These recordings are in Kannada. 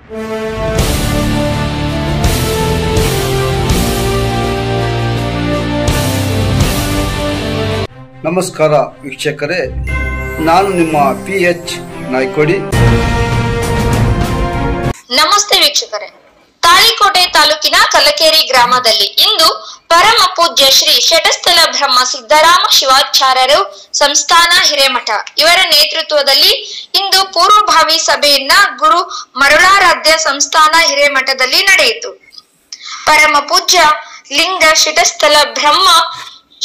ನಮಸ್ಕಾರ ವೀಕ್ಷಕರೇ, ನಾನು ನಿಮ್ಮ PH ನಾಯ್ಕೋಡಿ. ನಮಸ್ತೆ ವೀಕ್ಷಕರೇ, ತಾಳಿಕೋಟೆ ತಾಲೂಕಿನ ಕಲಕೇರಿ ಗ್ರಾಮದಲ್ಲಿ ಇಂದು ಪರಮ ಪೂಜ್ಯ ಶ್ರೀ ಷಟಸ್ಥಲ ಬ್ರಹ್ಮ ಸಿದ್ದರಾಮ ಶಿವಾಚಾರ್ಯರು ಸಂಸ್ಥಾನ ಹಿರೇಮಠ ಇವರ ನೇತೃತ್ವದಲ್ಲಿ ಇಂದು ಪೂರ್ವಭಾವಿ ಸಭೆಯನ್ನ ಗುರು ಮರುಳಾರಾಧ್ಯ ಸಂಸ್ಥಾನ ಹಿರೇಮಠದಲ್ಲಿ ನಡೆಯಿತು. ಪರಮ ಪೂಜ್ಯ ಲಿಂಗ ಷಟಸ್ಥಲ ಬ್ರಹ್ಮ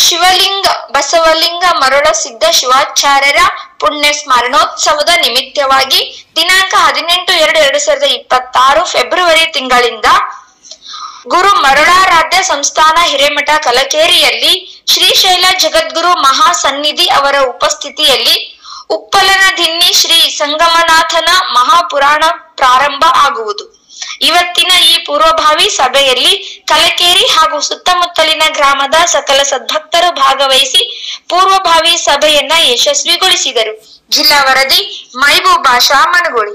ಶಿವಲಿಂಗ ಬಸವಲಿಂಗ ಮರುಳ ಸಿದ್ಧ ಶಿವಾಚಾರ್ಯರ ಪುಣ್ಯ ಸ್ಮರಣೋತ್ಸವದ ನಿಮಿತ್ತವಾಗಿ ದಿನಾಂಕ 18/2/2026 ಫೆಬ್ರವರಿ ತಿಂಗಳಿಂದ ಗುರು ಮರುಳಾರಾಧ್ಯ ಸಂಸ್ಥಾನ ಹಿರೇಮಠ ಕಲಕೇರಿಯಲ್ಲಿ ಶ್ರೀಶೈಲ ಜಗದ್ಗುರು ಮಹಾಸನ್ನಿಧಿ ಅವರ ಉಪಸ್ಥಿತಿಯಲ್ಲಿ ಉಪ್ಪಲನದಿನ್ನಿ ಶ್ರೀ ಸಂಗಮನಾಥನ ಮಹಾಪುರಾಣ ಪ್ರಾರಂಭ ಆಗುವುದು. ಇವತ್ತಿನ ಈ ಪೂರ್ವಭಾವಿ ಸಭೆಯಲ್ಲಿ ಕಲಕೇರಿ ಹಾಗೂ ಸುತ್ತಮುತ್ತಲಿನ ಗ್ರಾಮದ ಸಕಲ ಸದ್ಭಕ್ತರು ಭಾಗವಹಿಸಿ ಪೂರ್ವಭಾವಿ ಸಭೆಯನ್ನ ಯಶಸ್ವಿಗೊಳಿಸಿದರು. ಜಿಲ್ಲಾ ವರದಿ ಮೈಬೂಬಾ ಶಾ ಮನಗೋಳಿ.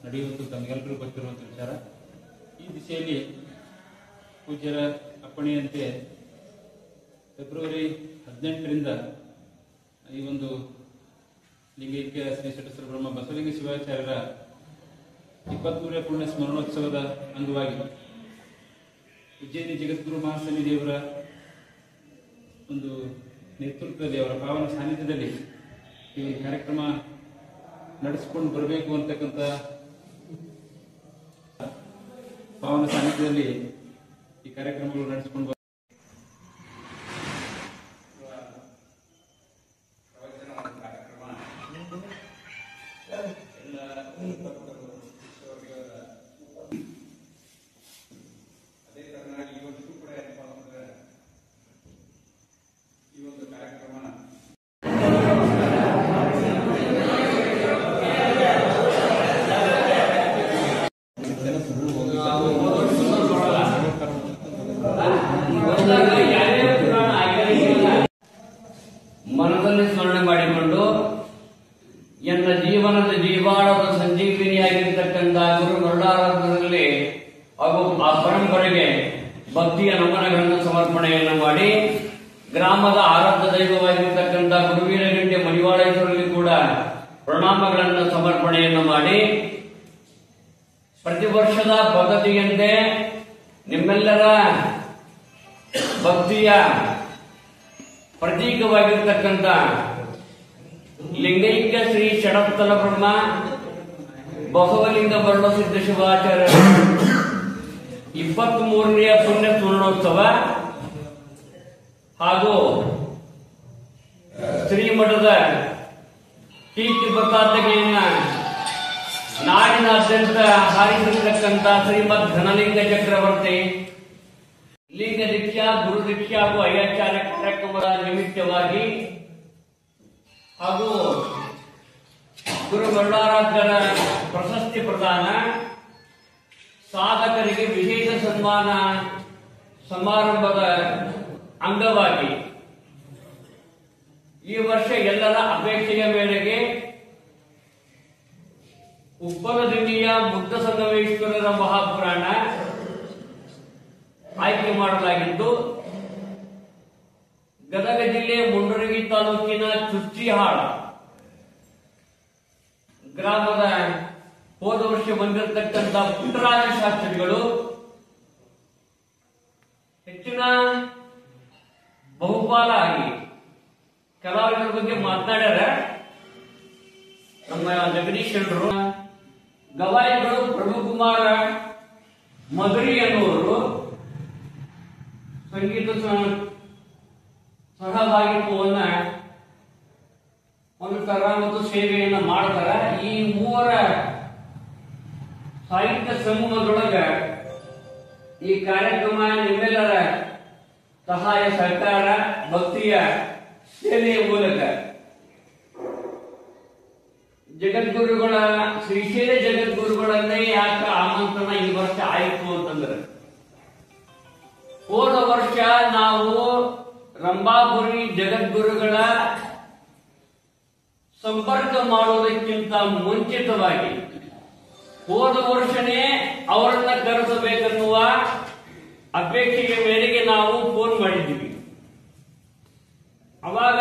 ನಡೆಯುವುದು ತಮಗೆಲ್ಲರಿಗೂ ಗೊತ್ತಿರುವಂಥ ವಿಚಾರ. ಈ ದಿಶೆಯಲ್ಲಿ ಪೂಜ್ಯರ ಅಪ್ಪಣೆಯಂತೆ ಫೆಬ್ರವರಿ 18ರಿಂದ ಈ ಒಂದು ಲಿಂಗೈಕ್ಯ ಶ್ರೀ ಷಟಸ್ಥಲ ಬ್ರಹ್ಮ ಬಸವಲಿಂಗ ಶಿವಾಚಾರ್ಯರ 23ನೇ ಪುಣ್ಯ ಸ್ಮರಣೋತ್ಸವದ ಅಂಗವಾಗಿ ಉಜ್ಜಯಿನಿ ಜಗದ್ಗುರು ಮಹಾಸನ್ನಿಧಿಯವರ ಒಂದು ನೇತೃತ್ವದಲ್ಲಿ, ಅವರ ಪಾವನ ಸಾನ್ನಿಧ್ಯದಲ್ಲಿ ಈ ಒಂದು ಕಾರ್ಯಕ್ರಮ ನಡೆಸಿಕೊಂಡು ಬರಬೇಕು ಅಂತಕ್ಕಂಥ ಪಾವನ ಸಾನ್ನಿಧ್ಯದಲ್ಲಿ ಈ ಕಾರ್ಯಕ್ರಮಗಳು ನಡೆಸಿಕೊಂಡು ಮನದಲ್ಲಿ ಸ್ಮರಣೆ ಮಾಡಿಕೊಂಡು ಎನ್ನ ಜೀವನದ ಜೀವಾಳದ ಸಂಜೀವಿನಿಯಾಗಿರ್ತಕ್ಕಂಥ ಗುರು ಮರುಳಾರಾಧ್ಯರಲ್ಲಿ ಹಾಗೂ ಆ ಪರಂಪರೆಗೆ ಭಕ್ತಿಯ ನಮನಗಳನ್ನು ಸಮರ್ಪಣೆಯನ್ನು ಮಾಡಿ, ಗ್ರಾಮದ ಆರಾಧ್ಯ ದೈವವಾಗಿರ್ತಕ್ಕಂಥ ಗುರುವೀರಗಂಟೆ ಮಡಿವಾಳೇಶ್ವರಲ್ಲಿ ಕೂಡ ಪ್ರಣಾಮಗಳನ್ನು ಸಮರ್ಪಣೆಯನ್ನು ಮಾಡಿ, ಪ್ರತಿ ವರ್ಷದ ಪದ್ಧತಿಯಂತೆ ನಿಮ್ಮೆಲ್ಲರ ಭಕ್ತಿಯ ಪ್ರತೀಕವಾಗಿರ್ತಕ್ಕಂಥ ಲಿಂಗೈಕ್ಯ ಶ್ರೀ ಷಟಸ್ಥಲ ಬ್ರಹ್ಮ ಬಸವಲಿಂಗ ಮರುಳ ಸಿದ್ಧ ಶಿವಾಚಾರ್ಯ 23ನೇ ಪುಣ್ಯ ಸ್ಮರಣೋತ್ಸವ ಹಾಗೂ ಶ್ರೀಮಠದ ಕೀರ್ತಿ ಪತಾಕೆಯನ್ನ ನಾಡಿನಾದ್ಯಂತ ಹಾರಿಸಿರ್ತಕ್ಕಂಥ ಶ್ರೀಮದ್ ಘನಲಿಂಗ ಚಕ್ರವರ್ತಿ ಲಿಂಗ ದೀಕ್ಷಾ, ಗುರು ದೀಕ್ಷಾ ಹಾಗೂ ಅಯ್ಯಾಚಾರ್ಯ ಕಾರ್ಯಕ್ರಮದ ನಿಮಿತ್ತವಾಗಿ ಹಾಗೂ ಗುರು ಮರುಳಾರಾಧ್ಯರ ಪ್ರಶಸ್ತಿ ಪ್ರದಾನ, ಸಾಧಕರಿಗೆ ವಿಶೇಷ ಸನ್ಮಾನ ಸಮಾರಂಭದ ಅಂಗವಾಗಿ ಈ ವರ್ಷ ಎಲ್ಲರ ಅಪೇಕ್ಷೆಯ ಮೇರೆಗೆ ಉಪ್ಪಲದಿನ್ನಿಯ ಮುದ್ದ ಸಂಗಮೇಶ್ವರರ ಮಹಾಪುರಾಣ ಆಯ್ಕೆ ಮಾಡಲಾಗಿದ್ದು, ಗದಗ ಜಿಲ್ಲೆ ಮುಂಡರಗಿ ತಾಲೂಕಿನ ಚುಚ್ಚಿಹಾಳ ಗ್ರಾಮದ ಹೋದ ವರ್ಷ ಬಂದಿರತಕ್ಕಂಥ ಪುಟ್ಟರಾಜ ಶಾಸ್ತ್ರಿಗಳು ಹೆಚ್ಚಿನ ಬಹುಪಾಲಾಗಿ ಕಲಾವಿದರ ಬಗ್ಗೆ ಮಾತನಾಡ್ಯಾರ. ನಮ್ಮ ಜಗದೀಶರು ಗವಾಯಿಗಳು ಪ್ರಭುಕುಮಾರ ಮಧುರಿ ಎನ್ನುವರು ಸಂಗೀತ ಸಹಭಾಗಿತ್ವವನ್ನ ಹೊಂದುತ್ತಾರ ಮತ್ತು ಸೇವೆಯನ್ನ ಮಾಡ್ತಾರ. ಈ ಮೂವರ ಸಾಹಿತ್ಯ ಸಮೂಹದೊಳಗ ಈ ಕಾರ್ಯಕ್ರಮ ನಿಮ್ಮೆಲ್ಲರ ಸಹಾಯ ಸಹಕಾರ ಭಕ್ತಿಯ ಸೇನೆಯ ಮೂಲಕ ಜಗದ್ಗುರುಗಳ ಶ್ರೀಶೈಲ ಜಗದ್ಗುರುಗಳನ್ನೇ ಯಾಕೆ ಆಮಂತ್ರಣ ಈ ವರ್ಷ ಆಯಿತು ಅಂತಂದ್ರೆ, ಹೋದ ವರ್ಷ ನಾವು ರಂಭಾಪುರಿ ಜಗದ್ಗುರುಗಳ ಸಂಪರ್ಕ ಮಾಡುವುದಕ್ಕಿಂತ ಮುಂಚಿತವಾಗಿ ಹೋದ ವರ್ಷನೇ ಅವರನ್ನ ಕರೆಸಬೇಕನ್ನುವ ಅಪೇಕ್ಷೆಯ ಮೇರೆಗೆ ನಾವು ಫೋನ್ ಮಾಡಿದ್ದೀವಿ. ಅವಾಗ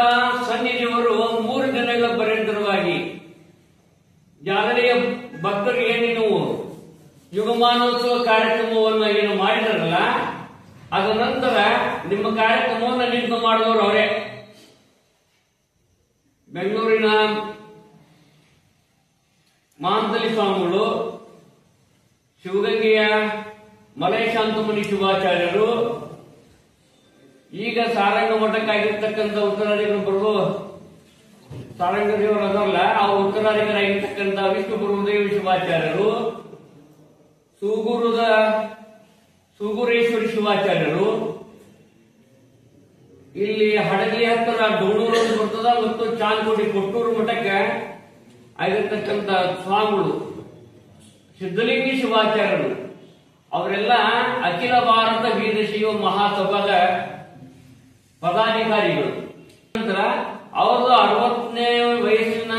ಸನ್ನಿಧಿಯವರು 3 ದಿನಗಳ ಪರ್ಯಂತರವಾಗಿ ಜಾಲನೆಯ ಭಕ್ತರಿಗೆ ನೀವು ಯುಗಮಾನೋತ್ಸವ ಕಾರ್ಯಕ್ರಮವನ್ನು ಏನು ಮಾಡಿದಾರಲ್ಲ, ಅದ ನಂತರ ನಿಮ್ಮ ಕಾರ್ಯಕ್ರಮವನ್ನು ನಿಂತು ಮಾಡಿದವರು ಅವರೇ. ಬೆಂಗಳೂರಿನ ಮಹಾಂತಲಿ ಸ್ವಾಮಿಗಳು, ಶಿವಗಂಗೆಯ ಮಲಯಶಾಂತಮುನಿ ಶಿವಾಚಾರ್ಯರು, ಈಗ ಸಾರಂಗ ಮಠಕ್ಕಾಗಿರ್ತಕ್ಕಂಥ ಉತ್ತರಾಧಿಕಾರಿ ಪ್ರಭು ಸಾರಂಗದೇವರು ಅದಲ್ಲ, ಅವರು ಉತ್ತರಾಧಿಕಾರಿಯಾಗಿರ್ತಕ್ಕಂಥ ವಿಷ್ಣು ಪ್ರಭುದೇವ ಶಿವಾಚಾರ್ಯರು, ಸೂಗೂರೇಶ್ವರಿ ಶಿವಾಚಾರ್ಯರು, ಇಲ್ಲಿ ಹಡಗಲಿ ಹತ್ತಿರ ಡೋಣೂರು ಅಂತ ಬರ್ತದ ಮತ್ತು ಚಾಂದಕೋಟಿ ಕೊಟ್ಟೂರು ಮಠಕ್ಕೆ ಆಗಿರ್ತಕ್ಕಂಥ ಸ್ವಾಮಿಗಳು, ಸಿದ್ಧಲಿಂಗಿ ಶಿವಾಚಾರ್ಯರು, ಅವರೆಲ್ಲ ಅಖಿಲ ಭಾರತ ವೀರಶೈವ ಮಹಾಸಭಾದ ಪದಾಧಿಕಾರಿಗಳು. ನಂತರ ಅವ್ರದ್ದು 60ನೇ ವಯಸ್ಸಿನ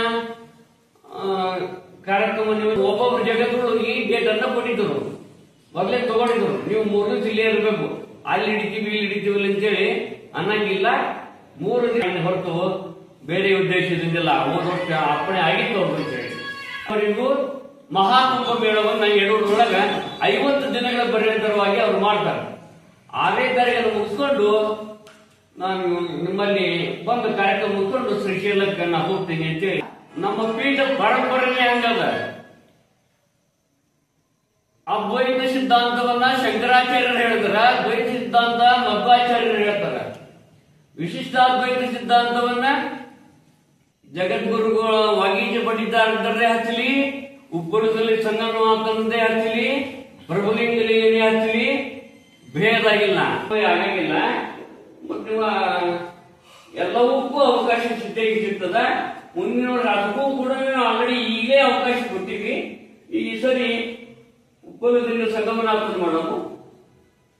ಕಾರ್ಯಕ್ರಮ. ಒಬ್ಬೊಬ್ಬರು ಜಗತ್ತುಗಳು ಈ ಡೇಟ್ ಅನ್ನ ಕೊಟ್ಟಿದ್ರು, ಮೊದಲೇ ತಗೊಂಡಿದ್ರು. ನೀವು 3 ದಿವಸ ಇಲ್ಲೇ ಇರಬೇಕು, ಅಲ್ಲಿ ಹಿಡಿತೀವಿ ಇಲ್ಲಿ ಹಿಡಿತೀವಿ ಅಂತೇಳಿ ಅನ್ನಂಗಿಲ್ಲ. 3 ದಿನ ಹೊರತು ಬೇರೆ ಉದ್ದೇಶದಿಂದಲ್ಲ. ಹೋದ ವರ್ಷ ಅಪ್ಪಣೆ ಆಗಿತ್ತು ಅವ್ರಿಗೆ ಹೇಳಿ ಅವರಿಗೂ ಮಹಾಕುಂಭ ಮೇಳವನ್ನು ಯಡೂರೊಳಗ 50 ದಿನಗಳ ಪರ್ಯಂತರವಾಗಿ ಅವ್ರು ಮಾಡ್ತಾರೆ. 6ನೇ ತಾರೀಕು ಮುಗಿಸ್ಕೊಂಡು ನಾನು ನಿಮ್ಮಲ್ಲಿ ಬಂದು ಕಾರ್ಯಕ್ರಮ ಮುಗಿಸ್ಕೊಂಡು ಶ್ರೀಶೈಲಕ್ಕೆ ನಾ ಹೋಗ್ತೀನಿ ಅಂತೇಳಿ. ನಮ್ಮ ಪೀಠ ಪರಂಪರೆನೇ ಹಂಗದ. ಅದ್ವೈತ ಸಿದ್ಧಾಂತವನ್ನ ಶಂಕರಾಚಾರ್ಯರು ಹೇಳಿದಾರ, ದ್ವೈತ ಸಿದ್ಧಾಂತ ಮಧ್ವಾಚಾರ್ಯರು ಹೇಳ್ತಾರ. ವಿಶಿಷ್ಟಾದ್ವೈತ ಸಿದ್ಧಾಂತವನ್ನ ಜಗದ್ಗುರುಗಳು ವಾಗೀಶ ಪಂಡಿತಾರೇ ಹಚ್ಚಲಿ, ಉಪ್ಪಳದಲ್ಲಿ ಸಂಗಮನಾಥನದೇ ಹಚ್ಚಲಿ, ಪ್ರಭುಲಿಂಗಲಿ ಏನೇ ಹಚ್ಚಲಿ, ಭೇದ ಇಲ್ಲ, ಆಗಂಗಿಲ್ಲ. ಮತ್ತು ಎಲ್ಲವಕ್ಕೂ ಅವಕಾಶ ಸಿಗ್ತದ. ಮುಂದಿನ ಅದಕ್ಕೂ ಕೂಡ ಆಲ್ರೆಡಿ ಈಗಲೇ ಅವಕಾಶ ಕೊಟ್ಟಿವಿ. ಈ ಸರಿ ಉಪ್ಪಳದಿಂದ ಸಂಗಮನಾಥನ ಮಾಡೋದು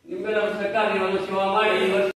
ನಿಮ್ಮೆಲ್ಲರ ಸರ್ಕಾರ ಸೇವಾ ಮಾಡಿ ಈ ವರ್ಷ